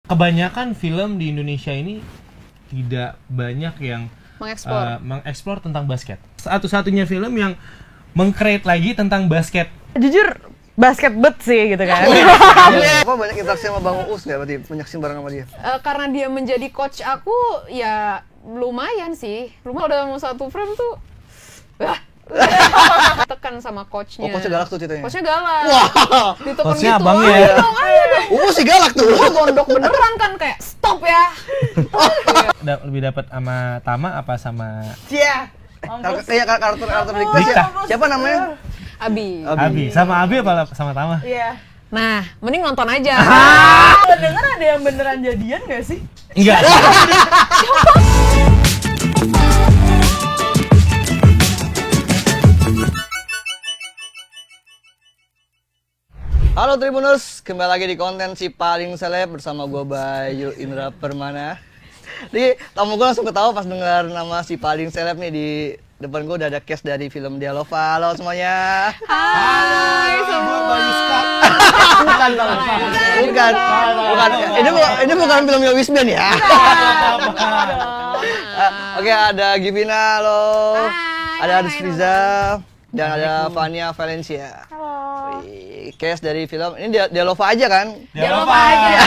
Kebanyakan film di Indonesia ini tidak banyak yang mengeksplor tentang basket. Satu-satunya film yang meng-create lagi tentang basket. Jujur basket bet sih gitu kan. Apa banyak interaksi sama Bang Uus nggak berarti menyaksikan bareng sama dia? Karena dia menjadi coach aku, ya lumayan sih. Lumayan udah mau satu frame tuh. Tekan sama coachnya. Oh, coachnya galak tuh ceritanya? Coachnya galak. Wah. Ditekan Coachnya gitu. abangnya Ayo ya? dong, ayo dong. Sih galak tuh. Itu gondok beneran kan, kayak stop ya. Lebih dapat sama Tama apa sama Cia. Kayak karakter Dikta ya? Siapa namanya? Abi. Abi? Sama Abi apa sama Tama? Iya. Nah, mending nonton aja. Lo denger ada yang beneran jadian gak sih? Enggak. Halo Tribuners, kembali lagi di konten Si Paling Seleb bersama gue Bayu Indra Permana. Jadi tamu gue langsung ketawa pas dengar nama Si Paling Seleb nih. Di depan gue udah ada cast dari film Dialova. Halo semuanya. Hai semua. Bukan. Ini bukan film Yowis Band ya. Oke, ada Givina, halo. Hai. Ada Adis Riza dan ada Vania Valencia. Halo. Cast dari film ini Dialova aja kan? Dialova aja.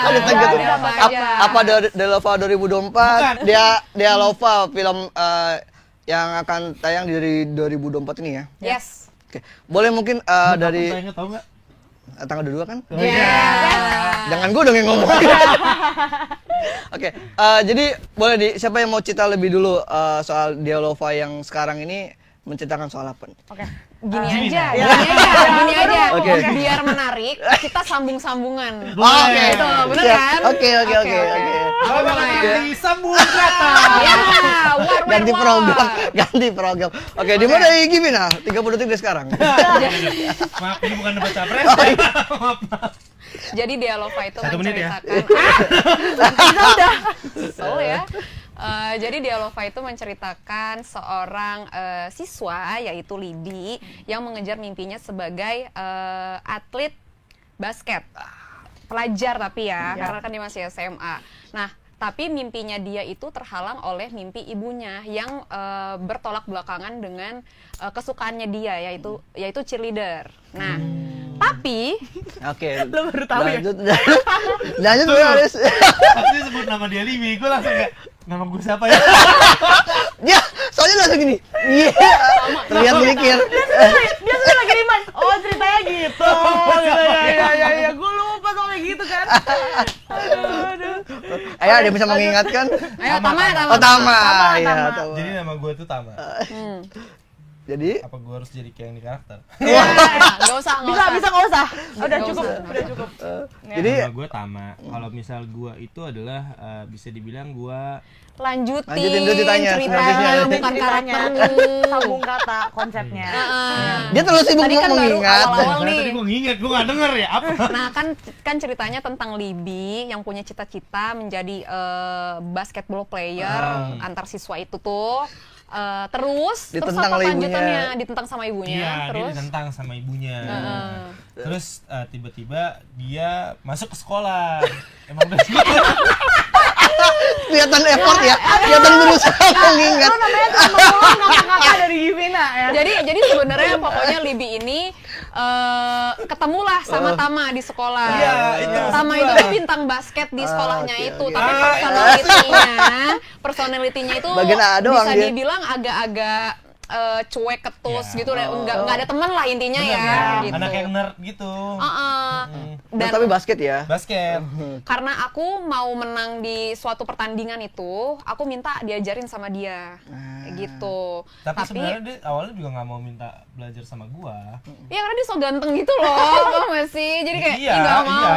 Ada tegas tuh. Dialova aja. Apa Dialova 2024? Dialova film yang akan tayang dari 2024 ini ya. Yes. Oke. Boleh mungkin dari Tanya tahu nggak? tanggal 22 kan? Iya. Jangan gue dong yang ngomong. Oke, jadi boleh siapa yang mau cerita lebih dulu soal Dialova yang sekarang ini menceritakan soal apa nih? Oke. Gini aja. Oke. Biar menarik, kita sambung-sambungan. Oke. Gitu, bener Siap. kan? Oke. Disambung kata. Ya, Ganti program. Oke, dimulai gimana? 30 detik dari sekarang. Maaf, ini bukan debat capres. Maaf. Jadi Dialova itu 1 menit ya. So ya. Jadi Dialova itu menceritakan seorang siswa yaitu Libi yang mengejar mimpinya sebagai atlet basket. Pelajar tapi ya, karena kan dia masih SMA. Nah, tapi mimpinya dia itu terhalang oleh mimpi ibunya yang bertolak belakangan dengan kesukaannya dia yaitu cheerleader. Nah, tapi Oke. Lo baru tahu ya? Lanjut gue harus. Pasti sebut nama dia Libi, gue langsung kayak nama gue siapa ya? Ya, soalnya langsung gini. Iya. Terlihat mikir. Dia sudah lagi di mana? Oh ceritanya gitu. Ya. Gue lupa soalnya gitu kan. Aduh. Ayo, dia bisa mengingatkan. ayo Tama. Oh, Tama. Iya, Tama. Jadi nama gue tuh Tama. Jadi Apa gue harus jadi kayak yang di karakter? Nggak usah. Bisa nggak usah. Udah Nggak cukup. usah. jadi Nama gue Tama. Kalau misal gue itu adalah bisa dibilang gue Lanjutin dulu ceritanya, ceritanya, bukan Ceritanya. karakter. Sambung kata konsepnya. dia terlalu sibuk Tadi kan baru mengingat. awal-awal Soalnya nih. tadi gue nginget, gue gak denger ya apa? Nah kan ceritanya tentang Libi yang punya cita-cita menjadi basketball player antar siswa itu tuh. Terus Ditentang apa oleh lanjutannya? ibunya. Ditentang sama ibunya. Iya, dia Terus ditentang sama ibunya. Terus tiba-tiba dia masuk ke sekolah. Emang udah gitu. Kelihatan effort ya. Kelihatan berusaha mengingat. Lo namanya tuh mengulang kata-kata dari Givina ya. jadi sebenarnya pokoknya Libi ini ketemulah sama Tama di sekolah. Iya, itu Tama maksud itu gua. tuh bintang basket di sekolahnya oke, itu, oke. tapi personalitinya itu Bagian A doang bisa dia. dibilang agak-agak cuek ketus Ya. gitu, nggak ada teman lah intinya ya. Gitu. Anak yang nerd gitu. Nah, tapi basket ya. Basket. Karena aku mau menang di suatu pertandingan itu, aku minta diajarin sama dia, kayak gitu. Tapi sebenarnya dia awalnya juga nggak mau minta belajar sama gua. Ya karena dia so ganteng gitu loh, masih jadi kayak Iya, nggak mau.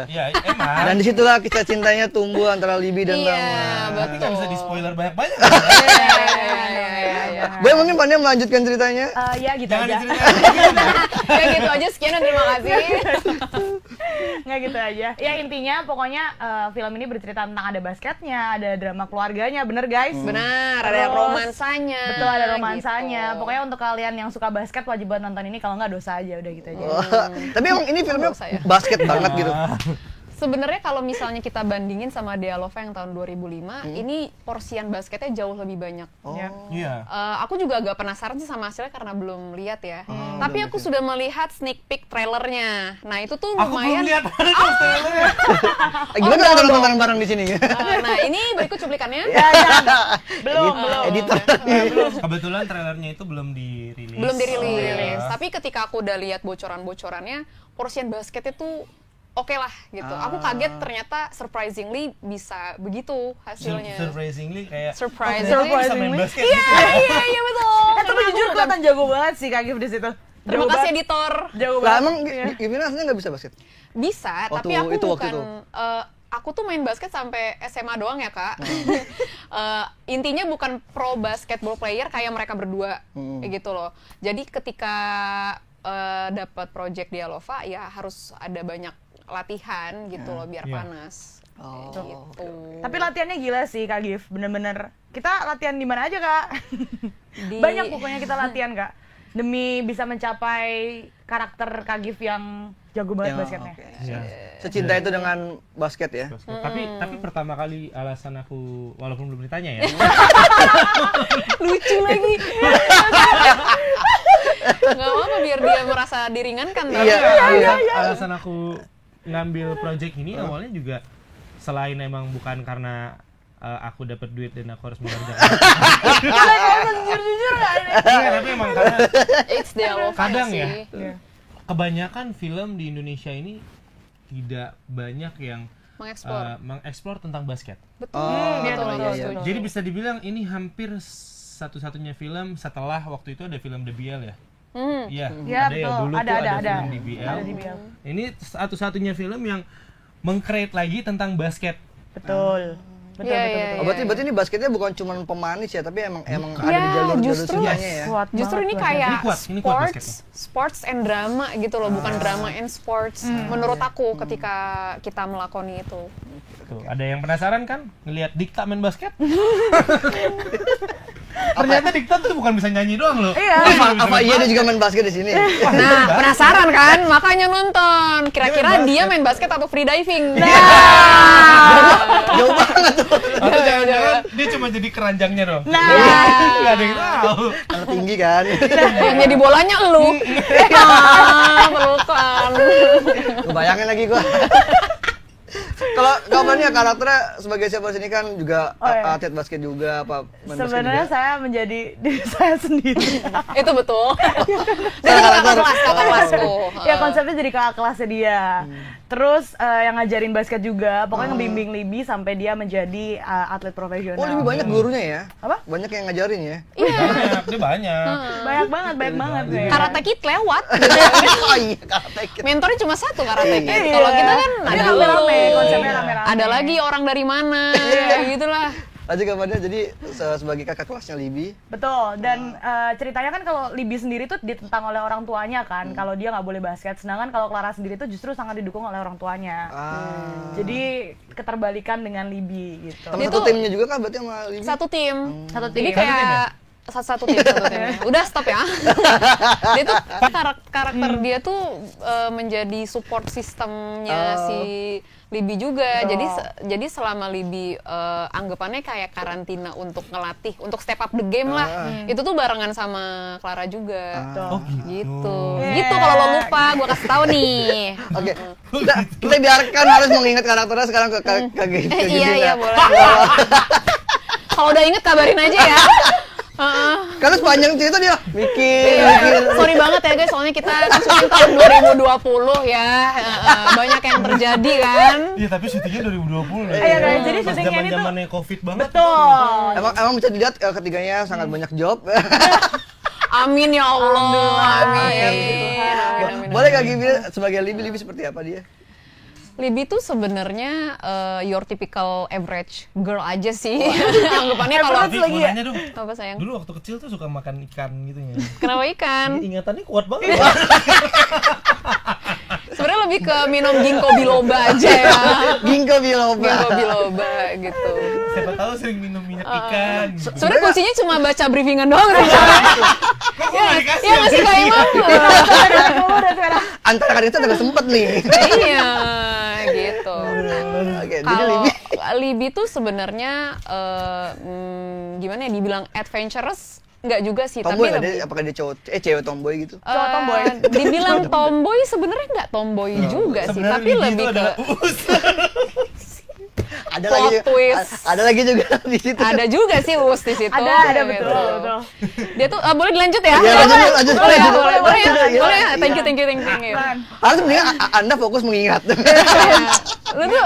Iya. Emang. Dan disitulah kisah cintanya tumbuh antara Libi dan Iya, Tama. Tapi kan bisa di spoiler banyak-banyak. Iya. Boleh mungkin Fania melanjutkan ceritanya? Ya gitu Jangan aja. diceritain. Ya gitu aja, sekian dan terima kasih. Nggak gitu aja. Ya intinya pokoknya film ini bercerita tentang ada basketnya, ada drama keluarganya, bener guys? Benar, ada Terus, romansanya. Betul, ada romansanya. Gitu. Pokoknya untuk kalian yang suka basket wajib banget nonton ini, kalau nggak dosa aja, udah gitu aja. Tapi emang ini filmnya Nggak usah ya. basket banget gitu. Sebenarnya kalau misalnya kita bandingin sama Dealova yang tahun 2005, ini porsian basketnya jauh lebih banyak. Iya. Aku juga agak penasaran sih sama hasilnya karena belum lihat ya. Tapi aku sudah melihat sneak peek trailernya. Nah itu tuh Aku belum lumayan. lihat trailernya. Gimana kalau nonton bareng di sini? Nah ini berikut cuplikannya. Belum. Editor. Kebetulan trailernya itu belum dirilis. Belum dirilis. Iya. Tapi ketika aku udah lihat bocoran-bocorannya, porsian basketnya tuh oke lah gitu. Aku kaget ternyata surprisingly bisa begitu hasilnya. Surprisingly kayak Surprisingly. bisa main basket. Iya betul. Tapi jujur kelihatan jago banget sih Kak Gif di situ. Terima kasih editor. Jago Lah banget. emang gimana aslinya nggak bisa basket? Bisa, Waktu tapi aku itu, waktu bukan. itu. Aku tuh main basket sampai SMA doang ya kak. Intinya bukan pro basketball player kayak mereka berdua, kayak gitu loh. Jadi ketika dapat project Dealova ya harus ada banyak latihan gitu loh biar panas. Gitu. Tapi latihannya gila sih Kak Gif, bener-bener. Kita latihan di mana aja Kak? Banyak pokoknya kita latihan Kak. Demi bisa mencapai karakter Kak Gif yang jago banget basketnya. Iya. Secinta itu dengan basket ya. Basket. Tapi pertama kali alasan aku walaupun belum ditanya ya. Lucu lagi. Gak apa-apa biar dia merasa diringankan. Alasan aku ngambil project ini awalnya juga selain emang bukan karena aku dapat duit dan aku harus mengerjakan. Jujur gak? Iya, tapi emang karena It's Dealova kadang sih. ya kebanyakan film di Indonesia ini tidak banyak yang mengeksplor tentang basket. Betul. Betul. Jadi bisa dibilang ini hampir satu-satunya film setelah waktu itu ada film DBL ya. Iya, Ya, ada ya betul. dulu Ada, tuh ada ada. film DBL. Ada DBL. Ini satu-satunya film yang meng-create lagi tentang basket. Betul. Betul. Oh, berarti ini basketnya bukan cuma pemanis ya, tapi emang ada di Ya, jalur justru ceritanya ya. Kuat Justru banget ini basketnya. kayak Ini kuat basketnya. sports and drama gitu loh, bukan drama and sports. Menurut aku ketika kita melakoni itu. Tuh, ada yang penasaran kan ngelihat Dikta main basket? Ternyata Dikta tuh bukan bisa nyanyi doang loh. Apa iya dia juga main basket di sini? Nah, penasaran kan? Makanya nonton. Kira-kira dia main basket atau free diving? Jauh banget tuh. Atau jangan-jangan dia cuma jadi keranjangnya doang. Nah. Nggak ada yang tahu. Karena tinggi kan. Yang jadi bolanya elu. Pelukan. Gue bayangin lagi gua. Kalau kabarnya karakternya sebagai siapa sini kan juga atlet basket juga apa main basket Sebenarnya juga? saya menjadi diri saya sendiri. Itu betul. Dan itu kakak kelasku. Ya konsepnya jadi kakak kelasnya dia. Terus yang ngajarin basket juga, pokoknya ngebimbing Libi sampai dia menjadi atlet profesional. Oh, lebih banyak gurunya ya? Apa? Banyak yang ngajarin ya? Dia banyak. Banyak banget ya. Karate Kid lewat. Oh iya, karate kid. Mentornya cuma satu Karate Kid. Iya. Kalau kita kan Ini ada rame-rame, lu. konsepnya rame-rame. Ada lagi orang dari mana, gitulah. Lanjut kabarnya jadi sebagai kakak kelasnya Libi. Betul, dan ceritanya kan kalau Libi sendiri tuh ditentang oleh orang tuanya kan, kalau dia nggak boleh basket, sedangkan kalau Clara sendiri tuh justru sangat didukung oleh orang tuanya. Jadi keterbalikan dengan Libi gitu. Teman satu timnya juga kan berarti sama Libi? Satu tim. Satu tim. Jadi kayak satu tim. Udah stop ya. Dia tuh karakter dia tuh menjadi support sistemnya si Libi juga. Jadi selama Libi anggapannya kayak karantina untuk ngelatih, untuk step up the game lah. Itu tuh barengan sama Clara juga. Oh Gitu. Gitu kalau lo lupa, gua kasih tahu nih. Oke, kita biarkan harus mengingat karakternya sekarang ke Iya boleh. Kalau udah inget kabarin aja ya. Karena sepanjang cerita dia mikir. Sorry banget ya guys, soalnya kita syuting tahun 2020 ya. Banyak yang terjadi kan. Iya, tapi syutingnya 2020 ya. Iya guys, jadi Pas syutingnya ini tuh zaman-zamannya Covid banget. betul. Emang bisa dilihat ketiganya sangat banyak job. Amin ya Allah. Amin. Boleh gak Gibi sebagai Libi seperti apa dia? Libi tuh sebenarnya your typical average girl aja sih. Anggapannya kalau Tapi mau nanya dong. apa sayang? Dulu waktu kecil tuh suka makan ikan gitu ya. Kenapa ikan? Ingatannya kuat banget. Sebenarnya lebih ke minum ginkgo biloba aja ya. Ginkgo biloba. Ginkgo biloba gitu. Siapa tahu sering minum minyak ikan. Gitu. Sebenarnya kuncinya cuma baca briefingan doang sih. Kok gue gak dikasih? Iya masih kayak emang. Antara kan itu agak sempet nih. Iya, gitu. Kalau Libby tuh sebenarnya gimana ya dibilang adventurous nggak juga sih, tomboy tapi lebih... apakah dia cewek tomboy gitu? Cowok tomboy. Dibilang tomboy sebenarnya nggak tomboy juga sih, tapi lebih ke ada lagi twist. Ada lagi juga di situ. Ada juga sih Uus di situ. Ada gitu. betul. Dia tuh boleh dilanjut ya? Ya, lanjut. Boleh ya? Iya. Boleh ya? Thank you. Harus mendingan Anda fokus mengingat. Lu tuh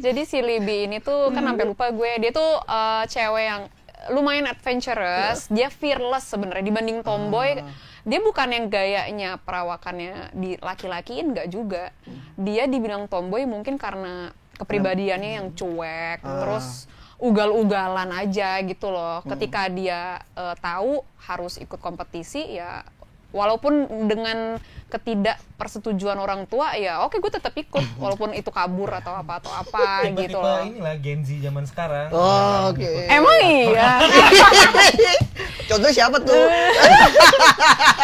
jadi si Libby ini tuh kan sampai lupa gue, dia tuh cewek yang lumayan adventurous, dia fearless sebenarnya dibanding tomboy. Dia bukan yang gayanya perawakannya di laki-lakiin, nggak juga. Dia dibilang tomboy mungkin karena kepribadiannya yang cuek, terus ugal-ugalan aja gitu loh. Ketika dia tahu harus ikut kompetisi ya, walaupun dengan ketidakpersetujuan orang tua ya oke gue tetap ikut walaupun itu kabur atau apa gitu loh. Inilah Gen Z zaman sekarang. Oh, oke. Emang iya. Contohnya siapa tuh?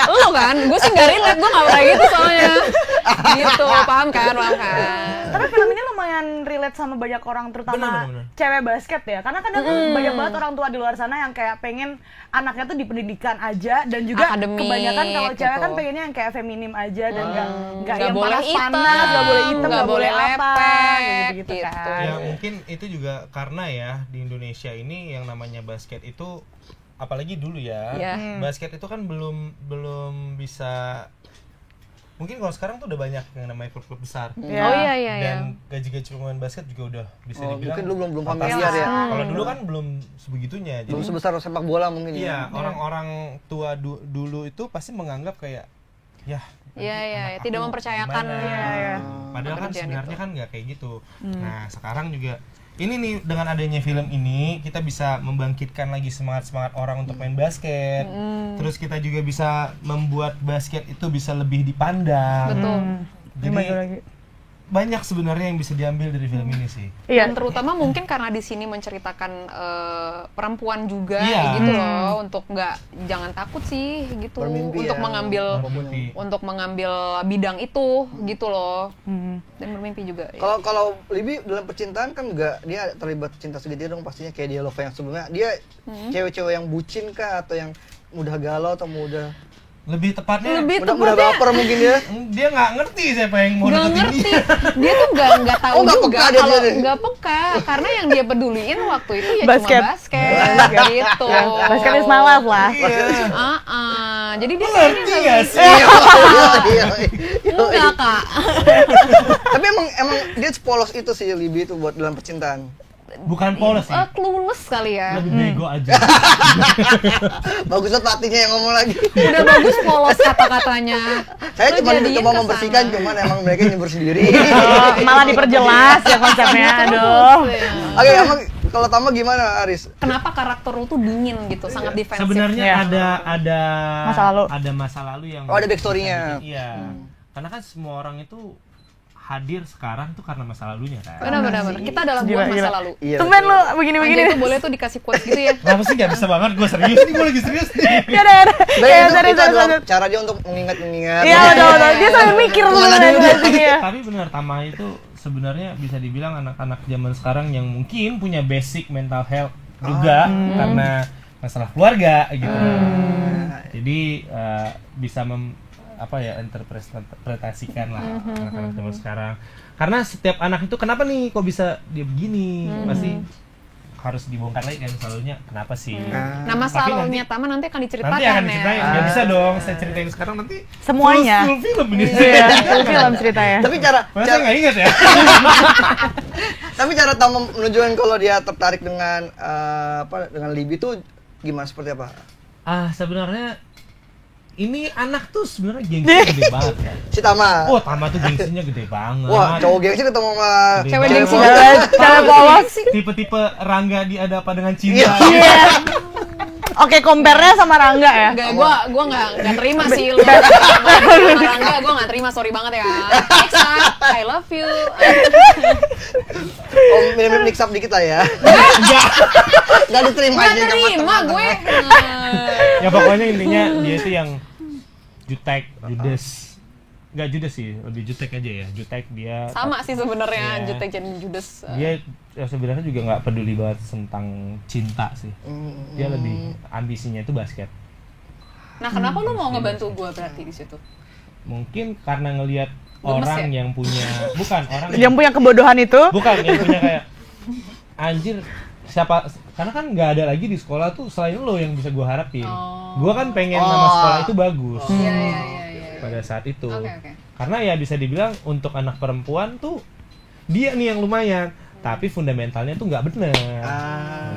Lo kan, gue sih nggak relate, gue nggak pernah gitu soalnya. Gitu, paham kan? Tapi film ini lumayan relate sama banyak orang, terutama Bener. cewek basket ya. Karena kadang banyak banget orang tua di luar sana yang kayak pengen anaknya tuh di pendidikan aja, dan juga akademik, kebanyakan kalau cewek gitu. kan pengennya yang kayak feminim aja dan nggak Nggak yang boleh panas, nggak boleh hitam, nggak boleh apa, lepek, gitu gitu. kan. Ya mungkin itu juga karena ya di Indonesia ini yang namanya basket itu, apalagi dulu ya, basket itu kan belum bisa. Mungkin kalau sekarang tuh udah banyak yang namanya klub-klub besar. Oh iya. Dan gaji-gaji pemain basket juga udah bisa dibilang. Mungkin lu belum fantastis. familiar ya. Kalau dulu kan belum sebegitunya. Belum Jadi sebesar sepak bola mungkin iya, orang-orang tua dulu itu pasti menganggap kayak ya Iya, tidak mempercayakan. Padahal kan sebenarnya kan nggak kayak gitu. Nah, sekarang juga ini nih, dengan adanya film ini kita bisa membangkitkan lagi semangat orang untuk main basket. Terus kita juga bisa membuat basket itu bisa lebih dipandang. Betul. Jadi banyak sebenarnya yang bisa diambil dari film ini sih. Iya. Dan terutama mungkin karena di sini menceritakan perempuan juga Iya. gitu loh, untuk jangan takut sih gitu Bermimpi untuk ya. mengambil bidang itu gitu loh. Dan bermimpi juga. Kalau Libby dalam percintaan kan dia terlibat cinta segitiga dong pastinya, kayak dia Love yang sebelumnya. Dia cewek-cewek yang bucin kah, atau yang mudah galau atau mudah Lebih mudah baper mungkin dia? Dia nggak ngerti siapa yang mau Nggak deketin ngerti, dia. dia tuh nggak tahu nggak juga peka dia kalau jadi. nggak peka, karena yang dia peduliin waktu itu ya Basket. cuma basket gitu. Basket is my life lah. Jadi dia Ngerti nggak sih? Iya. enggak kak. Tapi emang dia sepolos itu sih Libby itu buat dalam percintaan. Bukan polos sih. Clueless kali ya. Lebih bego aja. Bagus banget pelatihnya yang ngomong lagi. Udah bagus polos kata-katanya. Saya Lo cuma jadiin coba kesana. membersihkan, cuman emang mereka nyebur sendiri. Malah diperjelas ya konsepnya. Aduh. Oke, emang kalau Tama gimana, Aris? Kenapa karakter lu tuh dingin gitu, sangat defensif? Sebenarnya ada Masa lalu. yang Oh, ada backstory-nya. Iya. Karena kan semua orang itu hadir sekarang tuh karena masa lalunya kan. Benar. Kita adalah buah masa lalu. Iya. Tumben lu begini-begini. Anda itu boleh tuh dikasih quotes gitu ya. Kenapa sih nggak bisa banget? Gue serius nih, gue lagi serius nih. Ya udah. Itu adalah cara dia untuk mengingat-mengingat. Iya, betul. Dia sambil mikir sebenarnya. Tapi benar, Tama itu sebenarnya bisa dibilang anak-anak zaman sekarang yang mungkin punya basic mental health juga karena masalah keluarga gitu. Jadi bisa interpretasikan lah anak-anak zaman sekarang. Karena setiap anak itu kenapa nih kok bisa dia begini, pasti harus dibongkar lagi kan selalunya kenapa sih. Nah, masa lalunya Tama nanti akan diceritakan Nanti akan ya. diceritain, nggak bisa dong saya ceritain sekarang, nanti Semuanya. full film ini. Iya, film ceritanya. Tapi Masa nggak ingat ya? Tapi cara Tama menunjukkan kalau dia tertarik dengan dengan Libby tuh gimana, seperti apa? Sebenarnya ini anak tuh sebenarnya gengsinya gede banget kan. Si Tama. Oh, Tama tuh gengsinya gede banget. Wah, cowok gengsi ketemu sama Gede Cewek banget. gengsi. Cewek polos. Tipe-tipe Rangga di Ada Apa Dengan Cinta. Iya. Oke, compare-nya sama Rangga ya. Enggak, gua nggak terima sih lu. Enggak, gua nggak terima, sorry banget ya. Next up, I love you. Oh, minum mix up dikit lah ya. Nggak diterima Nggak aja sama terima teman-teman. gue. Ya pokoknya intinya dia itu yang jutek, judes, nggak judes sih, lebih jutek aja ya. Jutek dia. Sama sih sebenarnya Iya. jutek dan judes. Dia ya sebenarnya juga nggak peduli banget tentang cinta sih. Dia lebih ambisinya itu basket. Nah, kenapa lu mau ngebantu gua berarti di situ? Mungkin karena ngelihat Gemes orang ya? yang punya orang Yang punya kebodohan itu. bukan yang punya kayak anjir siapa, karena kan nggak ada lagi di sekolah tuh selain lo yang bisa gua harapin. Gua kan pengen nama sekolah itu bagus Iya. pada saat itu. Oke. Karena ya bisa dibilang untuk anak perempuan tuh dia nih yang lumayan, tapi fundamentalnya tuh nggak bener.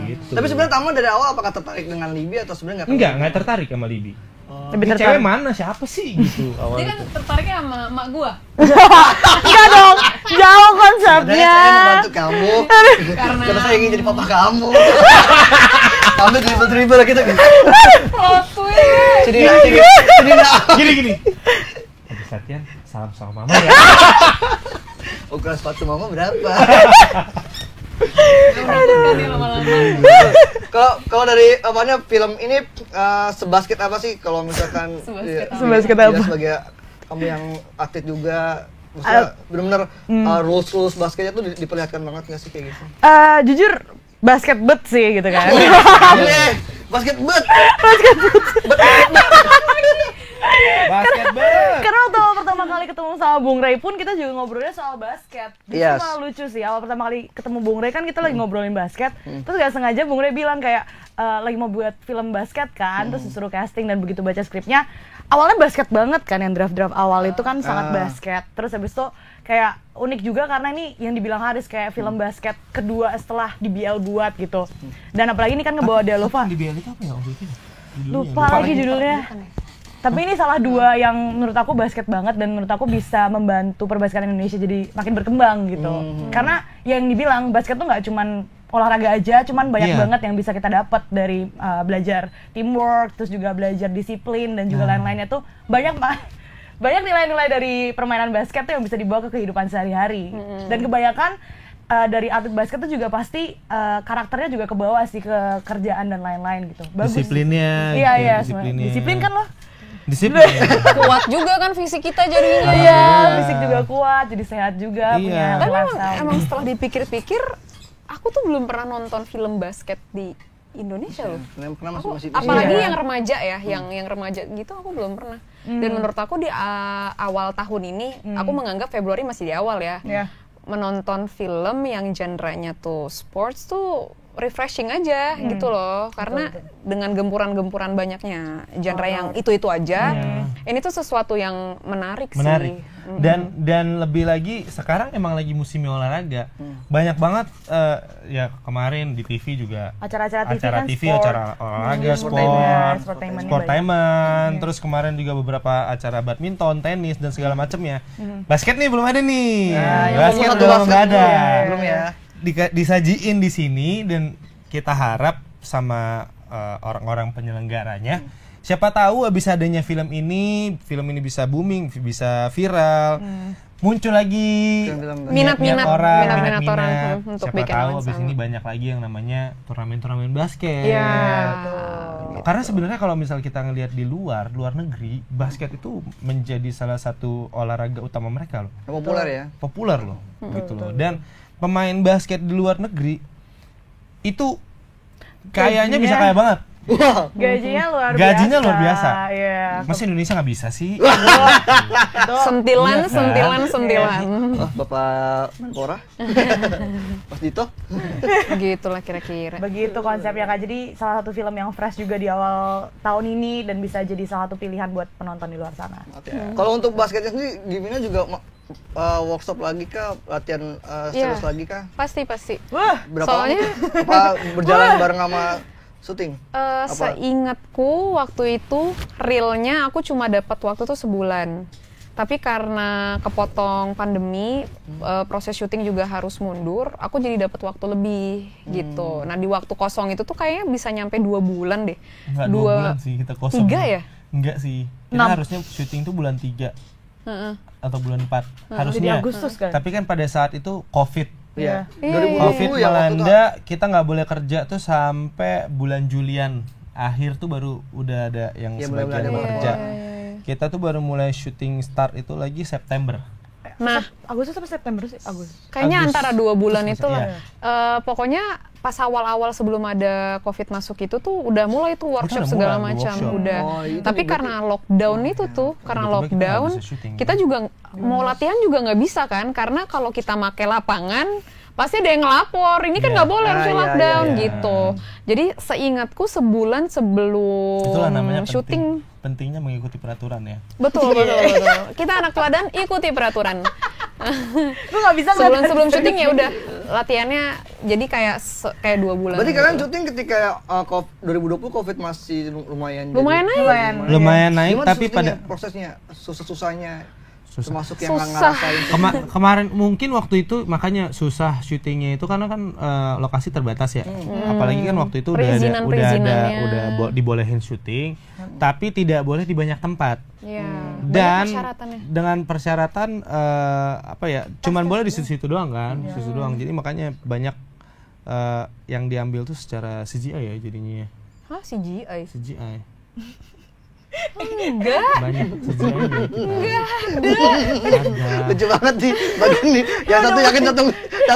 Gitu. Tapi sebenarnya Tama dari awal apakah tertarik dengan Libby atau sebenarnya nggak tertarik sama Libby. Lebih Ini tertarik. cewek mana siapa sih gitu Dia awalnya kan tuh. tertariknya sama emak gua. Enggak dong, jauh Sebenarnya konsepnya. saya membantu kamu Karena karena saya ingin jadi papa kamu. Kamu dribble gitu. plot twist. Cedina. Gini. Aduh Satyan, salam sama mama ya. Ukuran sepatu mama berapa? Kan ya lama-lama. Kalau dari apanya film ini sebasket apa sih kalau misalkan Sebasket apa? Sebasket dia apa? sebagai kamu yang atlet juga, maksudnya benar-benar rules basketnya tuh diperlihatkan banget nggak sih kayak gitu? Jujur basket bet sih gitu kan. Basket bet. Basket banget. Karena waktu awal pertama kali ketemu sama Bung Ray pun kita juga ngobrolnya soal basket. Justru Yes. malah lucu sih, awal pertama kali ketemu Bung Ray kan kita lagi ngobrolin basket. Terus gak sengaja Bung Ray bilang kayak lagi mau buat film basket kan, terus disuruh casting dan begitu baca skripnya, awalnya basket banget kan, yang draft-draft awal itu kan sangat basket. Terus habis itu kayak unik juga karena ini yang dibilang Haris kayak film basket kedua setelah DBL buat gitu. Dan apalagi ini kan ngebawa Dealova. Di BL itu apa ya waktu itu? Lupa lagi judulnya. Tapi ini salah dua yang menurut aku basket banget dan menurut aku bisa membantu perbasketan Indonesia jadi makin berkembang gitu. Karena yang dibilang basket tuh nggak cuman olahraga aja, cuman banyak Iya. banget yang bisa kita dapat dari belajar teamwork, terus juga belajar disiplin dan juga lain-lainnya tuh banyak banyak nilai-nilai dari permainan basket tuh yang bisa dibawa ke kehidupan sehari-hari. Dan kebanyakan dari atlet basket tuh juga pasti karakternya juga kebawa sih ke kerjaan dan lain-lain gitu. Bagus. Disiplinnya. Iya gitu, iya, disiplinnya. disiplin kan lo? Disiplin. Kuat juga kan fisik kita jadinya. Iya, fisik juga kuat, jadi sehat juga, Iya. punya Tapi rasa. emang setelah dipikir-pikir, aku tuh belum pernah nonton film basket di Indonesia loh. Kenapa Aku, masih apalagi Iya. yang remaja ya, yang remaja gitu aku belum pernah. Dan menurut aku di awal tahun ini, aku menganggap Februari masih di awal ya. Iya. Menonton film yang genre-nya tuh sports tuh refreshing aja gitu loh, karena dengan gempuran-gempuran banyaknya genre yang itu aja, ini tuh sesuatu yang menarik sih. Dan lebih lagi sekarang emang lagi musimnya olahraga. Banyak banget ya kemarin di TV juga Acara-acara TV acara kan TV, sport. acara olahraga, Sportainment-nya sportaiman, terus kemarin juga beberapa acara badminton, tenis dan segala macamnya. Basket nih belum ada nih. Basket belum belum basket ada. belum ya. Disajiin di sini dan kita harap sama orang-orang penyelenggaranya, siapa tahu abis adanya film ini bisa booming, bisa viral, muncul lagi Minat-minat orang. untuk Siapa bikin tahu hal abis sama. ini banyak lagi yang namanya turnamen basket. Iya. Karena sebenarnya kalau misal kita ngelihat di luar negeri, basket itu menjadi salah satu olahraga utama mereka loh. Populer ya. Populer loh, gitu loh. Dan pemain basket di luar negeri itu kayaknya bisa kaya banget. Gajinya luar biasa. Gajinya luar biasa. Iya. Masa Indonesia nggak bisa sih? Sentilan. Oh, Bapak Menpora. Mas Dito. Gitulah kira-kira. Begitu konsepnya Kak. Jadi salah satu film yang fresh juga di awal tahun ini dan bisa jadi salah satu pilihan buat penonton di luar sana. Kalau untuk basketnya sendiri, Gimina juga workshop lagi kah? Latihan serius lagi kah? Pasti. Wah, Berapa Soalnya- lama? Apa berjalan bareng sama syuting? Seingatku waktu itu realnya aku cuma dapat waktu tuh sebulan. Tapi karena kepotong pandemi, proses syuting juga harus mundur, aku jadi dapat waktu lebih gitu. Nah di waktu kosong itu tuh kayaknya bisa nyampe 2 bulan deh. Enggak 2 bulan sih kita kosong. 3 ya? Enggak sih. Kita 6. harusnya syuting tuh bulan 3 Heeh. atau bulan 4 jadi harusnya. Agustus kan? Tapi kan pada saat itu Covid. Iya. 2020 Covid ya waktu itu. melanda, kita nggak boleh kerja tuh sampai bulan Julian akhir tuh baru udah ada yang Ya, mulai sebagian ada yang yang kerja. Kita tuh baru mulai syuting start itu lagi September. Nah, Agustus sampai September sih? Agustus. kayaknya Agustus. antara 2 bulan Terus itu lah. iya. Pokoknya pas awal-awal sebelum ada COVID masuk itu tuh udah mulai tuh workshop udah segala mulai, macam workshop. udah. Oh, itu Tapi berarti- karena lockdown itu tuh, karena Tiba-tiba kita nggak lockdown, bisa syuting, kita kan? juga mau latihan juga nggak bisa kan? Karena kalau kita make lapangan pasti ada yang ngelapor. Ini kan Iya. nggak boleh harus Ah, iya, lockdown iya. gitu. Jadi seingatku sebulan sebelum Itulah namanya syuting. pentingnya mengikuti peraturan ya. Betul, betul. Kita anak teladan ikuti peraturan. Gue gak bisa Sebelum syuting ya udah latihannya jadi kayak 2 bulan. Berarti gitu. kalian syuting ketika 2020 COVID masih lumayan. Lumayan jadi- naik. Lumayan naik Gimana tapi syutingnya, pada prosesnya susah-susahnya Susah. termasuk yang nggak Susah. ngerasain. kemarin mungkin waktu itu makanya susah syutingnya itu karena kan lokasi terbatas ya. Apalagi kan waktu itu Perizinan-perizinannya. dibolehin syuting, tapi tidak boleh di banyak tempat. Iya. Banyak Dan persyaratannya. dengan persyaratan apa ya, cuman boleh di situ-situ doang kan, situ doang. Jadi makanya banyak yang diambil tuh secara CGI ya jadinya. Hah, CGI? CGI. Enggak. Banyak CGI. Ada. Lucu banget nih bagian nih. Yang satu yakin satu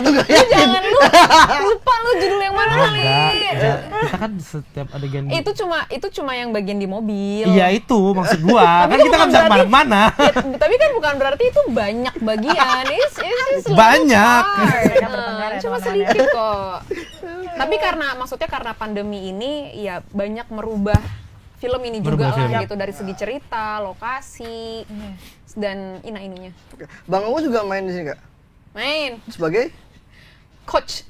nggak yakin. Jangan lupa lu judul yang mana kali. Ada. Kita kan setiap adegan Itu cuma yang bagian di mobil. Iya itu maksud gua. Kan itu kita kan bukan bisa berarti- kemana-mana. Ya, tapi kan bukan berarti itu banyak bagian. It's just a Banyak. little part. Mereka bertengkar ya, Cuma teman-teman ya. sedikit kok. Tapi maksudnya karena pandemi ini ya banyak merubah film ini juga Merubah lah film. gitu dari segi cerita, lokasi, dan ininya. Oke. Bang Uus juga main di sini Kak? Main, Sebagai coach.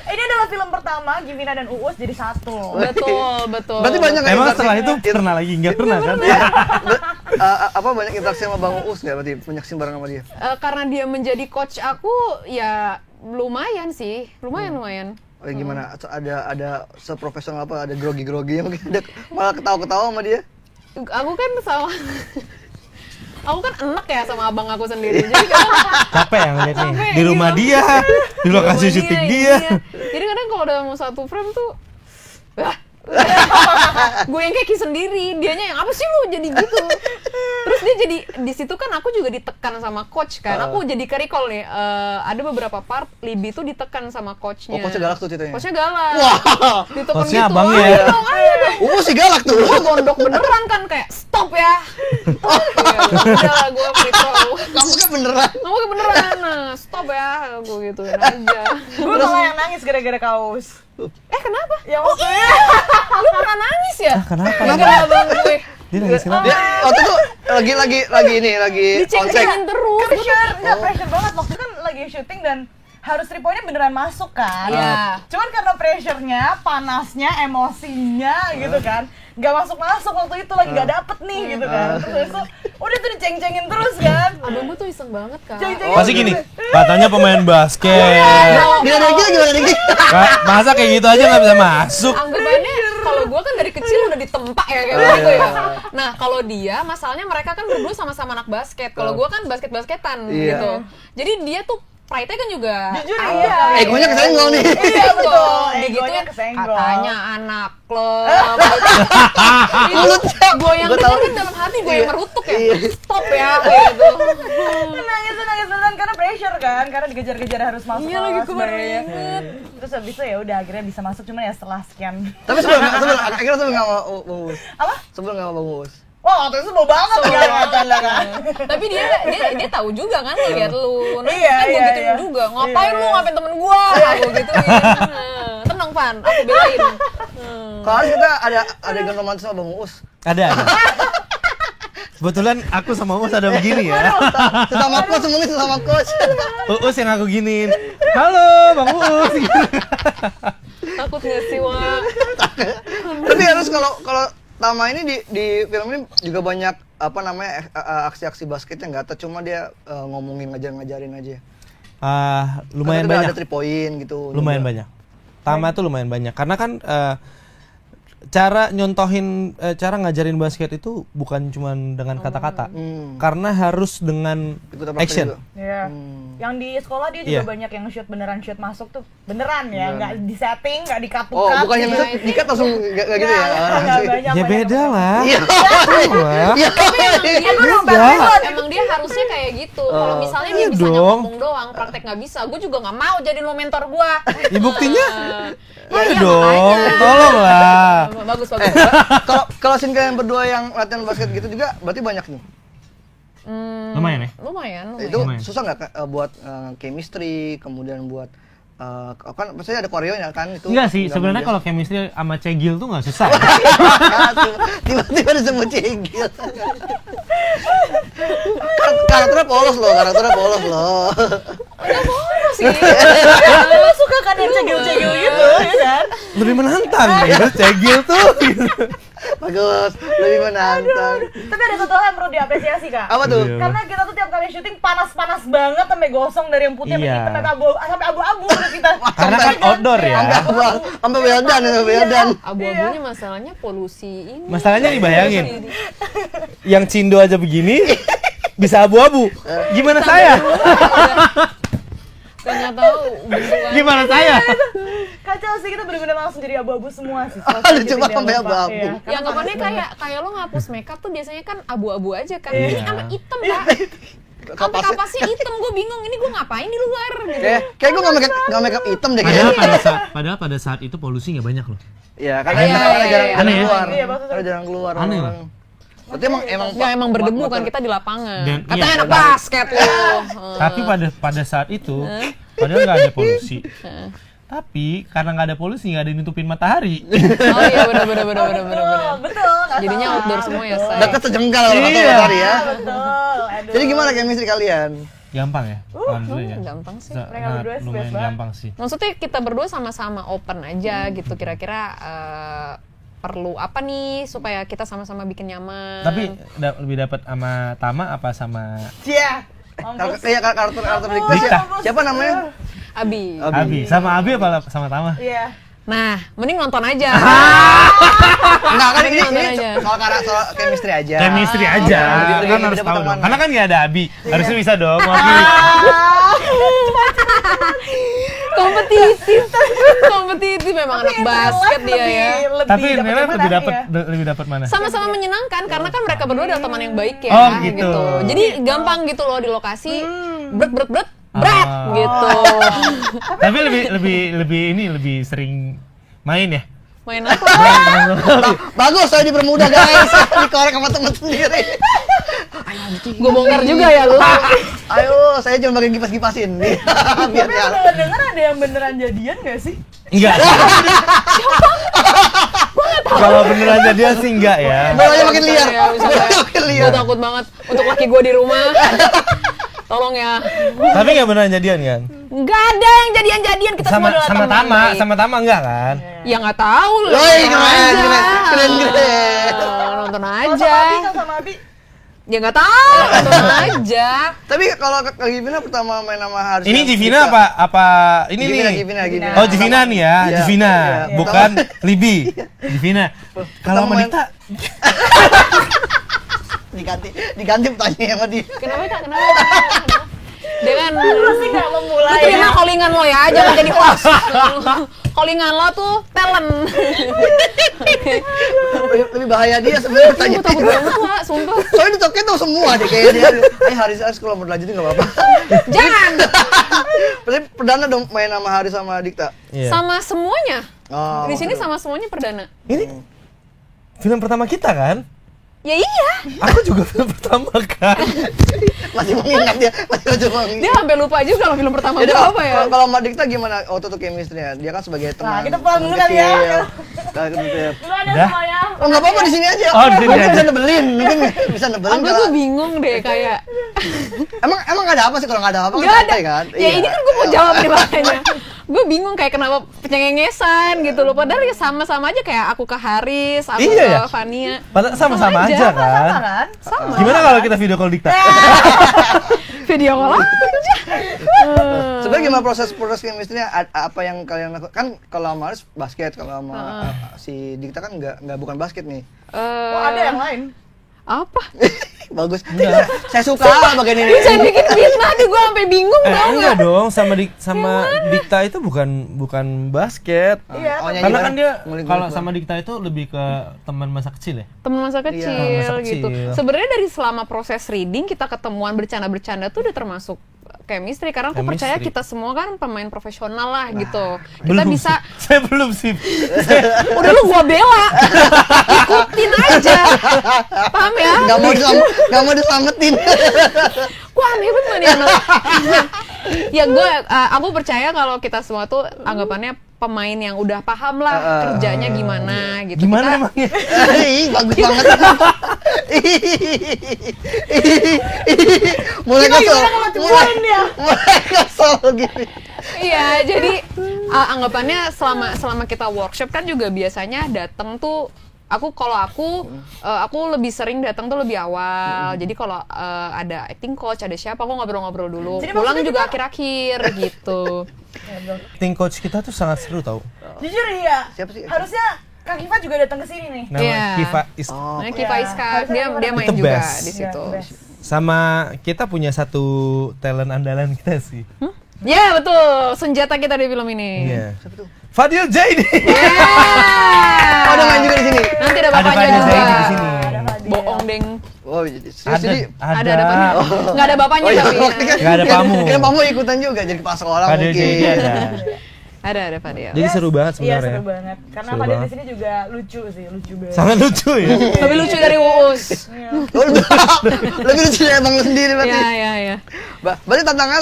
Ini adalah film pertama Gimina dan Uus jadi satu. betul. berarti banyak nggak Emang interaksi- setelah itu pernah lagi? Nggak pernah kan? apa banyak interaksi sama Bang Uus nggak? Berarti banyak sih bareng sama dia. Karena dia menjadi coach aku, ya lumayan sih, lumayan. Oh, ya gimana? Ada seprofesional apa? Ada grogi-grogi yang mungkin ada malah ketawa-ketawa sama dia. Aku kan aku kan enak ya sama abang aku sendiri. Jadi kadang Capek ya ngeliatnya. Capek, Di rumah gitu. dia, di lokasi Rumah syuting dia. iya. Jadi kadang kalau dalam satu frame tuh gue yang keki sendiri, dianya yang apa sih lu jadi gitu. Terus dia jadi di situ kan aku juga ditekan sama coach kan. Aku jadi ke-recall nih, ada beberapa part Libby tuh ditekan sama coachnya. Oh, coachnya galak tuh ceritanya. Coachnya galak. Wah. Ditekan Coachnya gitu. abangnya Ayo ya? dong, ayo dong. Uus sih galak tuh. Gue gondok beneran kan kayak stop ya. Udah lah gue free throw. Kamu kan beneran. Kamu beneran, nah, stop ya, gue gituin aja. Gue malah yang nangis gara-gara kaos. Kenapa? Yang waktu Lu pernah nangis ya? Kenapa? Gara-gara abang gue. Dia nangis kenapa? Dia waktu itu lagi konsep. Diceng-cengin terus. pressure, nggak pressure banget. Waktu itu kan lagi syuting dan harus 3 poinnya beneran masuk kan. Iya. Cuman karena pressure-nya, panasnya, emosinya gitu kan, nggak masuk-masuk waktu itu lagi nggak dapet nih gitu kan. Terus itu udah tuh diceng-cengin terus kan. Abang gue tuh iseng banget kan. Ceng-cengin. Pasti gini, katanya pemain basket. Dia ada gimana Diki? Masa kayak gitu aja nggak bisa masuk? Anggapannya kalau gue kan dari kecil udah ditempa ya kayak gitu ya. Nah kalau dia masalahnya mereka kan berdua sama-sama anak basket. Kalau gue kan basket-basketan Iya. gitu. Jadi dia tuh pride-nya kan juga Jujur ada. iya. Egonya kesenggol nih. Iya betul. Dia Egonya gituin, kesenggol. katanya anak klub itu gue yang Gua denger tahu. kan dalam hati gue yang merutuk ya. Iya. Stop ya kayak gitu. nangis beneran karena pressure kan, karena dikejar-kejar harus masuk. Iya lagi kelas, gue baru Bay. inget. Terus habis itu ya udah akhirnya bisa masuk, cuman ya setelah sekian. Tapi akhirnya sebelum nggak mau Bang Uus. Apa? Sebelum nggak mau Bang Uus. Wah, waktu itu sebel banget kan macamnya kan. Tapi dia tahu juga kan lihat lu. Nah, Iya, kan gue iya, gituin iya. juga. Ngapain Iya, lu iya. ngapain temen gua? Gue gituin. Nah, tenang Van, aku belain. Kalau harus kita ada adegan romantis sama Bang Uus. Ada. Kebetulan aku sama Uus ada begini ya. Sesama coach mungkin sesama coach. Uus yang aku giniin. Halo Bang Uus. Takut nggak sih, Wak? Tapi harus kalau Tama ini di film ini juga banyak apa namanya aksi-aksi basketnya nggak ada, cuma dia ngomongin ngajarin aja. Lumayan Kan banyak. ada 3 point gitu. Lumayan juga. banyak. Tama tuh lumayan banyak karena kan cara nyontohin cara ngajarin basket itu bukan cuma dengan kata-kata. Karena harus dengan action. Iya. Yang di sekolah dia juga banyak yang shoot masuk tuh beneran ya, nggak di setting, nggak di cut. Oh, bukan yang dikat langsung nggak gitu ya? Banyak, Ya beda lah. Emang dia harusnya kayak gitu. Kalau misalnya dia bisa ngomong doang, praktek nggak bisa. Gue juga nggak mau jadi lo mentor gue. Ya buktinya. Iya dong, tolonglah. Bagus. Kalau scene kalian berdua yang latihan basket gitu juga berarti banyak nih. Lumayan ya? Lumayan. Itu susah nggak buat chemistry, kemudian buat kan pasti ada koreonya kan itu. Enggak sih, sebenarnya kalau chemistry sama Cegil tuh nggak susah. Tiba-tiba disebut Cegil. Karakternya polos loh. Nggak boros sih. Lu suka kan yang cegil-cegil gitu, ya kan? Lebih menantang gitu, Cegil tuh. Bagus, lebih menantang. Tapi ada satu hal yang perlu diapresiasi, Kak. Apa tuh? Karena kita tuh tiap kali syuting panas-panas banget sampai gosong dari yang putih sampai hitam sampai abu-abu menurut kita. Karena kan outdoor ya. Sampai Weldan. Abu-abunya masalahnya polusi ini. Masalahnya nih bayangin. Yang Cindo aja begini bisa abu-abu. Gimana saya? Nggak tahu bentukannya. Gimana saya? Kacau sih, kita benar-benar langsung jadi abu-abu semua sih. Cuma sampai abu-abu. Ya anggapannya kayak lo ngapus makeup tuh biasanya kan abu-abu aja kan. Ini sama hitam kan. Sampai kapasnya hitam, gue bingung ini gue ngapain di luar gitu. Kayak gue nggak makeup hitam deh Padahal pada saat itu polusi nggak banyak loh. Iya, karena jarang keluar. Karena jarang keluar. Aneh orang. Berarti emang berdebu kan kita di lapangan. Dan Katanya anak basket loh. Tapi pada saat itu padahal nggak ada polusi. Tapi karena nggak ada polusi, nggak ada yang nutupin matahari. Oh iya benar. Betul. Jadinya outdoor semua ya saya. Dekat sejengkal matahari ya. Betul. Jadi gimana chemistry kalian? Gampang ya? Alhamdulillah. Gampang sih. Mereka berdua sih lumayan best banget. gampang sih. Maksudnya kita berdua sama-sama open aja gitu. Kira-kira perlu apa nih supaya kita sama-sama bikin nyaman. Tapi lebih dapat sama Tama apa sama Iya. Karakter Dikta. Siapa namanya? Abi. Sama Abi apa sama Tama? Iya. Nah, mending nonton aja. Enggak kan ini Nonton aja. soal chemistry aja. Chemistry aja. Kan harus tahu dong. Karena kan nggak ada Abi. Harusnya bisa dong. Kompetitif memang anak basket dia ya. Tapi Nela lebih dapat mana? Sama-sama menyenangkan karena kan mereka berdua adalah teman yang baik ya. Oh, gitu. Jadi gampang gitu loh di lokasi. Bret gitu. Tapi lebih sering main ya. Main apa? Bagus, saya dipermudah guys. Dikorek sama teman sendiri. Gue bongkar juga ya lu. Ayo, saya cuma bagian kipas-kipasin. Biar Tapi kalau dengar ada yang beneran jadian nggak sih? Enggak. Kalau beneran jadian sih enggak ya. Bolanya makin liar. Makin liar. Gue takut banget untuk laki gue di rumah. Tolong ya. Tapi nggak beneran jadian kan? Nggak ada yang jadian-jadian, kita semua adalah teman baik. Sama Tama enggak kan? Ya nggak tahu loh. Keren. Nonton aja. Sama Abi. Ya nggak tahu, nonton aja. Tapi kalau Givina pertama main sama Haris. Ini Givina apa ini nih? Givina. Oh, Givina nih ya, Iya. Givina, bukan Libi. Givina. Kalau sama Dikta diganti pertanyaan sama dia. Kenapa Kak? Kenapa? Dia kan Pasti nggak memulai. lu terima callingan lo ya, jangan jadi host. Callingan lo tuh talent. Lebih bahaya dia sebenarnya Gue pertanyaan. takut banget lah, sumpah. Soalnya ditoknya tuh semua deh kayaknya dia. Haris kalau mau lanjutin nggak apa-apa. Jangan. Berarti perdana dong main sama Haris sama Dikta. Iya. Sama semuanya. Oh, Di sini sama semuanya perdana. Ini film pertama kita kan? Ya iya. Aku juga film pertama kan. Masih mengingat dia, masih coba mengingat. Dia sampai lupa juga kalau film pertama Jadi gue apa ya. kalau sama Dikta gimana waktu itu chemistry-nya? Dia kan sebagai teman. Nah, kita pulang dulu kali ya. Dulu ada Udah? semuanya. Oh nggak apa-apa di sini aja. Oh, di sini Mungkin aja. bisa nebelin, mungkin bisa nebelin. Aku kalau- tuh bingung deh kayak Emang ada apa sih kalau nggak ada apa? nggak ada. santai kan? Ya ini kan gue mau jawab nih makanya. Gue bingung kayak kenapa penyengengesan gitu loh. Padahal ya sama-sama aja kayak aku ke Haris, aku Iya ya? ke Fania. Padahal sama-sama Sama aja, aja kan? Kan? Sama. Gimana kalau kita video call Dikta? Video call aja. Sebenarnya gimana proses chemistry-nya? Apa yang kalian lakukan? Kan kalau sama Aris basket, kalau sama si Dikta kan nggak bukan basket nih. Oh, ada yang lain. Apa? Bagus. Saya suka bagian ini. Jangan bikin fitnah deh, gue sampai bingung tau Enggak nggak? dong, sama Dikta itu bukan basket. Iya, Oh, nyanyi Karena bareng. kan dia Ngulik-ngulik kalau bareng. sama Dikta itu lebih ke teman masa kecil ya. Teman masa kecil masa gitu. kecil. Sebenarnya dari selama proses reading kita ketemuan bercanda-bercanda tuh udah termasuk chemistry karena aku percaya Chemistry. kita semua kan pemain profesional lah gitu. Kita Belum bisa sih. Saya belum sih. udah lu gua bela. Ikutin aja. Paham ya? Nggak mau diselamatin. Wah, aneh banget nih anak. Ya aku percaya kalau kita semua tuh anggapannya pemain yang udah paham lah kerjanya gimana gitu. Gimana Kita- emangnya? Ih, bagus banget. Mulai kesel. Mulai kesel gini. Iya, jadi anggapannya selama kita workshop kan juga biasanya datang tuh kalau aku lebih sering datang tuh lebih awal. Jadi kalau ada acting coach, ada siapa, aku ngobrol-ngobrol dulu. Jadi Pulang maksudnya juga kita- akhir-akhir gitu. Acting coach kita tuh sangat seru tau. Jujur ya. Siapa sih? Harusnya Kak Kiva juga datang ke sini nih. Nama Iya. Kiva is Nah, Kiva Iya. Iska, Harusnya dia kita main The juga best. di situ. Iya, best. sama kita punya satu talent andalan kita sih. Ya betul, senjata kita di film ini. Iya. Siapa tuh? Fadil Zaidi. Yeah. Oh, udah main juga di sini. Nanti ada Ada bapaknya Fadil juga. Zaidi di sini. Bohong deng. Oh, serius jadi. Ada bapaknya. Nggak ada bapaknya Oh, iya, tapi. waktu kan. Nggak ada Pamu. Kan Pamu ikutan juga jadi kepala sekolah Fadil mungkin. Zaidi ada. Ada Fadil. Jadi seru banget Iya, sebenarnya. seru banget. Karena Seru Fadil di banget. sini juga lucu sih, lucu banget. Sangat lucu ya. Lebih lucu dari Uus. Oh, lebih lucu dari abang lu sendiri berarti. Iya. Berarti tantangan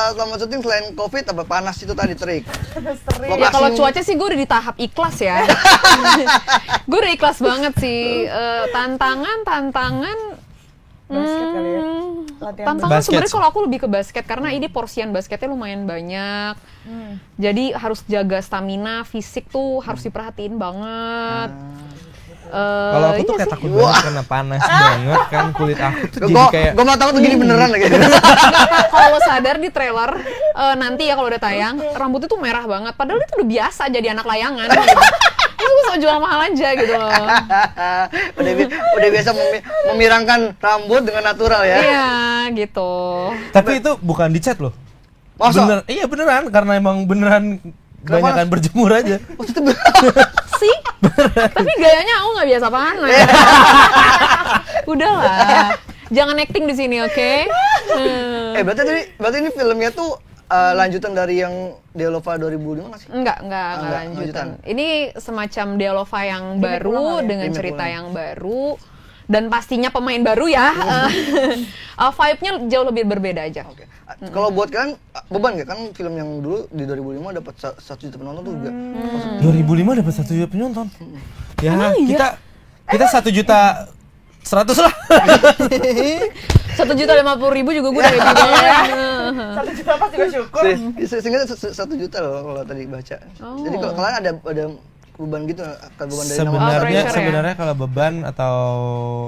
selama syuting selain Covid apa panas itu tadi terik. Sering. Lokasi- Ya kalau cuaca sih gue udah di tahap ikhlas ya. Gue udah ikhlas banget sih. Tantangan Basket kali ya. Latihan tantangan basket. sebenarnya kalau aku lebih ke basket karena ini porsian basketnya lumayan banyak. Jadi harus jaga stamina, fisik tuh harus diperhatiin banget. Kalau aku tuh iya kayak sih. takut banget karena panas banget kan kulit aku tuh jadi kayak Gue mau tahu tuh gini beneran lagi. Kalau lo sadar di trailer nanti ya kalau udah tayang rambutnya tuh merah banget. Padahal itu udah biasa jadi anak layangan. Gitu. Itu gue sok jual mahal aja gitu loh. udah biasa memirangkan rambut dengan natural ya. Iya gitu. tapi itu bukan dicat loh. Masa? Iya beneran karena emang beneran banyakan berjemur aja. Sih, tapi gayanya aku nggak biasa panas. Udahlah, jangan acting di sini, oke? Berarti ini filmnya tuh lanjutan dari yang Dealova 2005 nggak sih? Enggak enggak, lanjutan. lanjutan. Ini semacam Dealova yang Remake baru ulang kali ya? dengan Remake cerita ulang. yang baru dan pastinya pemain baru ya. Vibe-nya jauh lebih berbeda aja. Oke. Kalau buat kalian beban nggak kan film yang dulu di 2005 dapat 1 juta penonton tuh juga. 2005 dapat 1 juta penonton. Ya kita 1 juta 100 lah. 1.050.000 juga gue udah happy banget. 1 juta pasti bersyukur. Sehingga 1 juta loh kalau tadi baca. Jadi kalau kalian ada beban gitu, beban dari pressure ya? Sebenarnya kalau beban atau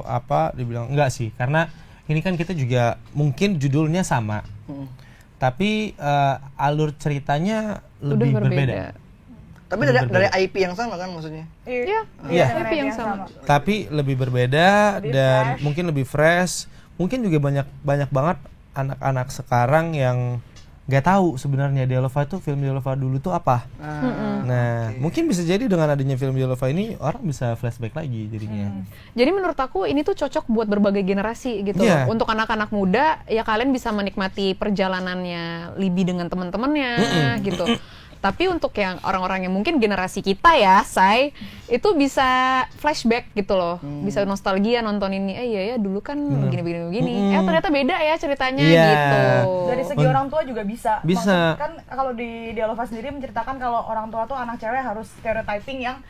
apa dibilang enggak sih, karena ini kan kita juga mungkin judulnya sama, tapi alur ceritanya lebih Udah berbeda. Tapi dari IP yang sama kan maksudnya? Iya, Iya. tapi yang sama. Tapi lebih berbeda Lebih dan fresh. mungkin lebih fresh. Mungkin juga banyak banget anak-anak sekarang yang nggak tahu sebenarnya Dealova itu film Dealova dulu tuh apa. Nah, mungkin bisa jadi dengan adanya film Dealova ini orang bisa flashback lagi jadinya. Jadi menurut aku ini tuh cocok buat berbagai generasi gitu. Iya. Untuk anak-anak muda ya kalian bisa menikmati perjalanannya Libby dengan teman-temannya gitu. Tapi untuk yang orang-orang yang mungkin generasi kita ya, Say, itu bisa flashback gitu loh. Bisa nostalgia nonton ini. Iya ya dulu kan begini. Ternyata beda ya ceritanya Iya. gitu. Dari segi orang tua juga bisa. Bisa. Maksud, kan kalau di Dealova sendiri menceritakan kalau orang tua tuh anak cewek harus stereotyping yang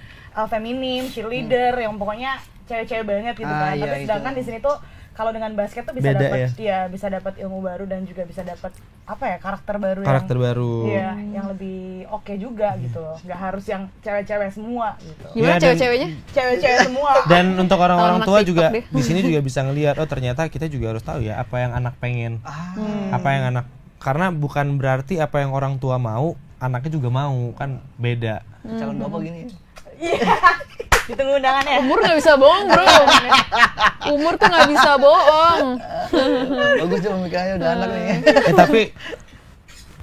feminim, cheerleader, yang pokoknya cewek-cewek banget gitu kan. Iya, Tapi sedangkan itu. di sini tuh kalau dengan basket tuh bisa Beda dapat ya? bisa dapat ilmu baru dan juga bisa dapat apa ya, karakter baru baru. Iya, yang lebih oke juga gitu loh. Nggak harus yang cewek-cewek semua gitu. Gimana Ya, dan- cewek-ceweknya? Cewek-cewek semua. Dan untuk orang-orang Anak tua TikTok juga deh. di sini juga bisa ngelihat, oh ternyata kita juga harus tahu ya apa yang anak pengen, apa yang anak, karena bukan berarti apa yang orang tua mau anaknya juga mau, kan beda. Calon bapak gini. Iya. Ditunggu undangannya. Umur nggak bisa bohong bro. Umur tuh nggak bisa bohong. Bagus dia pemikirannya udah anak nih. Tapi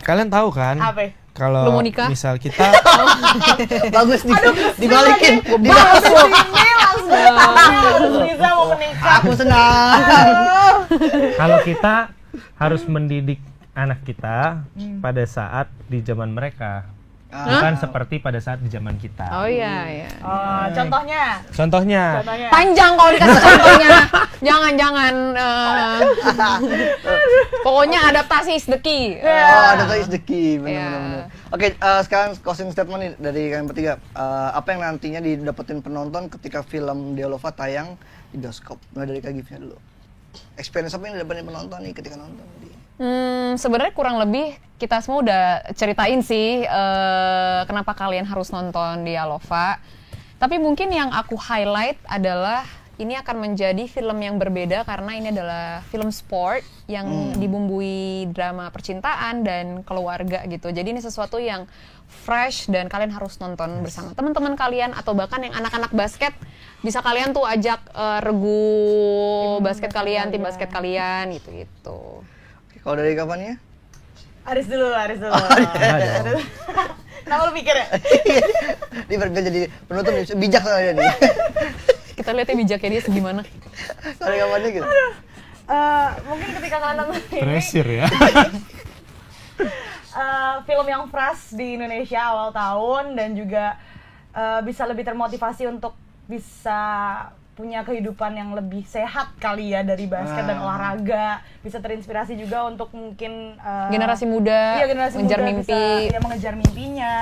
kalian tahu kan Apa? kalau Lu mau nikah? misal kita Bagus dibalikin. Bahas ini langsung tangannya Riza mau menikah. Aku senang. kalau kita harus mendidik anak kita pada saat di zaman mereka, bukan seperti pada saat di zaman kita. Oh iya iya. Oh, contohnya. Contohnya, Panjang kalau dikasih contohnya. Jangan. Pokoknya adaptasi is the key. Oh, ada is the key, Iya. benar-benar. Oke, sekarang closing statement nih dari kalian bertiga. Apa yang nantinya didapetin penonton ketika film Deolova tayang di bioskop? Mulai dari Kak Gifnya dulu. Experience apa yang didapetin penonton nih ketika nonton? Sebenarnya kurang lebih kita semua udah ceritain sih kenapa kalian harus nonton Deolova. Tapi mungkin yang aku highlight adalah ini akan menjadi film yang berbeda karena ini adalah film sport yang dibumbui drama percintaan dan keluarga gitu. Jadi ini sesuatu yang fresh dan kalian harus nonton bersama teman-teman kalian atau bahkan yang anak-anak basket bisa kalian tuh ajak regu basket kalian, tim basket kalian gitu-gitu. Kalau dari kapannya? Aris dulu. Kenapa lu pikir ya? Dia berbicara jadi penutup bijak soalnya nih. Kita lihat ya bijaknya dia segimana. Kalau dari kapannya gitu? Mungkin ketika kalian nonton ini pressure ya. film yang fresh di Indonesia awal tahun dan juga bisa lebih termotivasi untuk bisa punya kehidupan yang lebih sehat kali ya dari basket dan olahraga, bisa terinspirasi juga untuk mungkin Generasi muda, generasi mengejar muda mimpi. bisa, mengejar mimpinya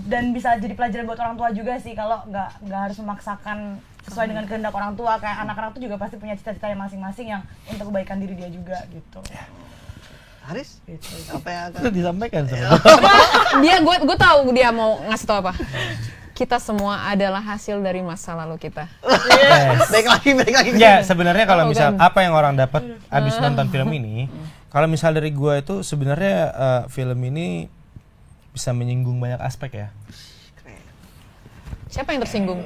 dan bisa jadi pelajaran buat orang tua juga sih kalau nggak harus memaksakan sesuai dengan kehendak orang tua, kayak anak-anak tuh juga pasti punya cita-citanya masing-masing yang untuk kebaikan diri dia juga gitu. Haris? Apa yang akan Itu disampaikan sebenarnya. Gue tahu dia mau ngasih tau apa. Kita semua adalah hasil dari masa lalu kita. Yes. Baik lagi. Ya, sebenarnya kalau Oh, misal bukan. apa yang orang dapat abis nonton film ini, kalau misal dari gua itu sebenarnya film ini bisa menyinggung banyak aspek ya. Siapa yang tersinggung?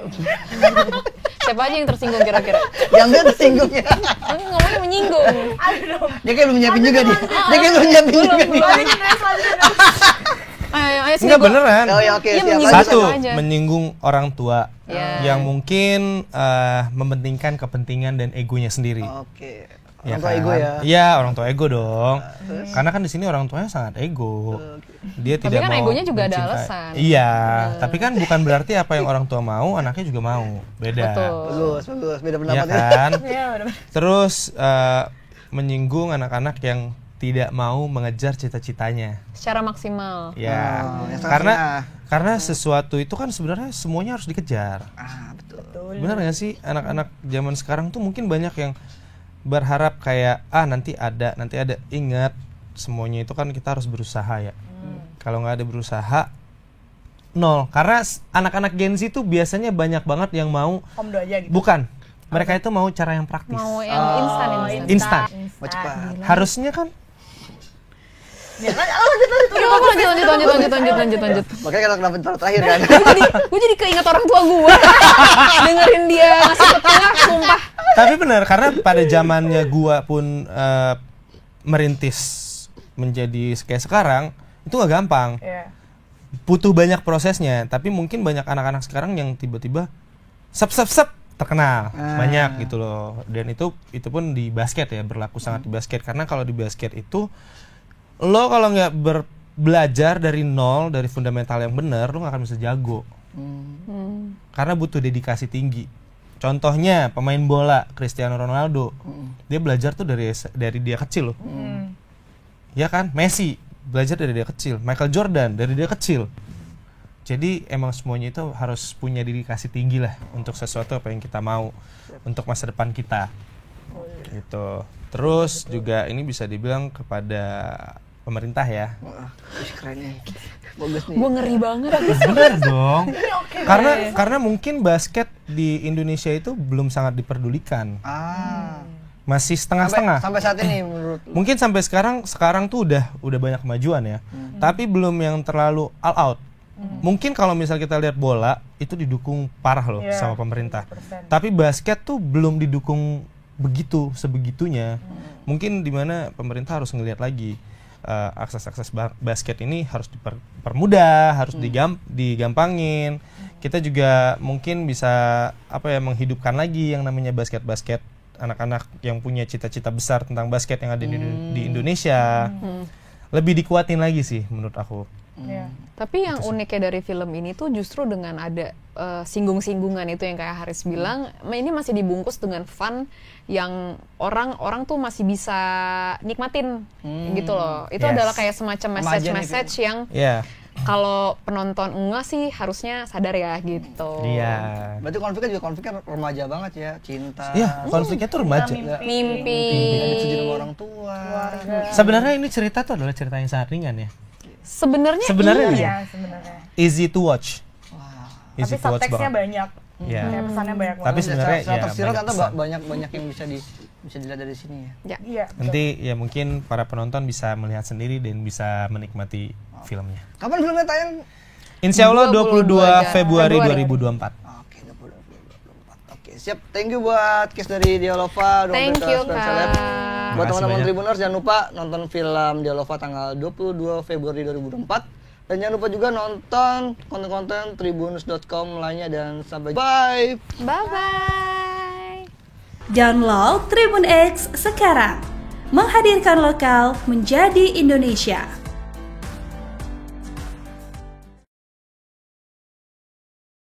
Siapa aja yang tersinggung kira-kira? Yang dia tersinggung ya. Ngomongnya menyinggung. Dia kayak belum nyiapin juga nih. Dia kayak belum nyiapin juga nih. Ayo sini Enggak gua. beneran. Oh ya oke, Iya, siap. menyinggung. Satu, Siapa aja? menyinggung orang tua Ya. yang mungkin mementingkan kepentingan dan egonya sendiri. Oke. Ya Orang tua kan? ego ya. Iya, orang tua ego dong. Karena kan di sini orang tuanya sangat ego. Dia Tapi tidak kan mau egonya juga ada mencintai. alasan. Iya, tapi kan bukan berarti apa yang orang tua mau, anaknya juga mau. Beda. Betul. Bagus. Beda Iya pendapat ya. kan? Iya, benar. Terus menyinggung anak-anak yang tidak mau mengejar cita-citanya. Secara maksimal. Ya. yang Karena sesuatu itu kan sebenarnya semuanya harus dikejar. Betul. Benar nggak sih, anak-anak zaman sekarang tuh mungkin banyak yang berharap kayak nanti ada. Ingat, semuanya itu kan kita harus berusaha ya. Kalau nggak ada berusaha, nol. Karena anak-anak Gen Z tuh biasanya banyak banget yang mau, Komdo aja gitu. bukan, mereka itu mau cara yang praktis. Mau yang instan. Instan. Mau cepat. Harusnya kan Lanjut. Makanya kalau kenapa terakhir kan. Gue jadi keinget orang tua gue. Dengerin dia ngasih petua, sumpah. Tapi benar, karena pada zamannya gua pun merintis menjadi kayak sekarang itu nggak gampang, Iya. butuh banyak prosesnya. Tapi mungkin banyak anak-anak sekarang yang tiba-tiba sep terkenal banyak gitu loh. Dan itu pun di basket ya, berlaku sangat di basket. Karena kalau di basket itu lo kalau nggak belajar dari nol, dari fundamental yang benar, lo nggak akan bisa jago. Karena butuh dedikasi tinggi. Contohnya pemain bola Cristiano Ronaldo, dia belajar tuh dari dia kecil loh. Ya kan? Messi belajar dari dia kecil. Michael Jordan dari dia kecil. Jadi emang semuanya itu harus punya dedikasi tinggi lah untuk sesuatu apa yang kita mau untuk masa depan kita. Gitu. Terus juga ini bisa dibilang kepada pemerintah ya. Wah, keren nih. Bagus nih. Gue ngeri banget. Bener dong. Karena mungkin basket di Indonesia itu belum sangat diperdulikan. Masih setengah-setengah. Sampai saat ini menurut lu? Mungkin sampai sekarang tuh udah banyak kemajuan ya. Tapi belum yang terlalu all out. Mungkin kalau misal kita lihat bola itu didukung parah loh sama pemerintah. 100%. Tapi basket tuh belum didukung sebegitunya. Mungkin dimana pemerintah harus ngelihat lagi akses basket ini harus dipermudah, harus digampangin. Kita juga mungkin bisa menghidupkan lagi yang namanya basket anak-anak yang punya cita-cita besar tentang basket yang ada di Indonesia. Lebih dikuatin lagi sih menurut aku. Tapi yang uniknya dari film ini tuh justru dengan ada singgung-singgungan itu yang kayak Haris bilang, ini masih dibungkus dengan fun yang orang tuh masih bisa nikmatin gitu loh. Itu adalah kayak semacam message yang kalau penonton enggak sih harusnya sadar ya gitu. Iya. Berarti konfliknya remaja banget ya, cinta. Iya, konfliknya tuh remaja. Mimpi. Disetujui sama orang tua. Sebenarnya ini cerita tuh adalah cerita yang sangat ringan ya. Sebenarnya Iya, sebenarnya. Easy to watch. Tapi subteksnya banyak. Iya. Kayak pesannya banyak banget. Tapi sebenarnya secara ya tersirat banyak atau pesan. banyak yang bisa dilihat dari sini ya. Iya. Nanti ya mungkin para penonton bisa melihat sendiri dan bisa menikmati filmnya. Kapan filmnya tayang? Insya Allah 22 Februari Februari. 2024. Oke, 2024. Oke, siap. Thank you buat Kiss dari Dialova. Thank you, Kak. Buat Makasih teman-teman banyak. Tribuners, jangan lupa nonton film Dialova tanggal 22 Februari 2024. Dan jangan lupa juga nonton konten-konten tribunus.com lainnya dan sampai bye. Bye-bye. Download Tribun X sekarang. Menghadirkan lokal menjadi Indonesia.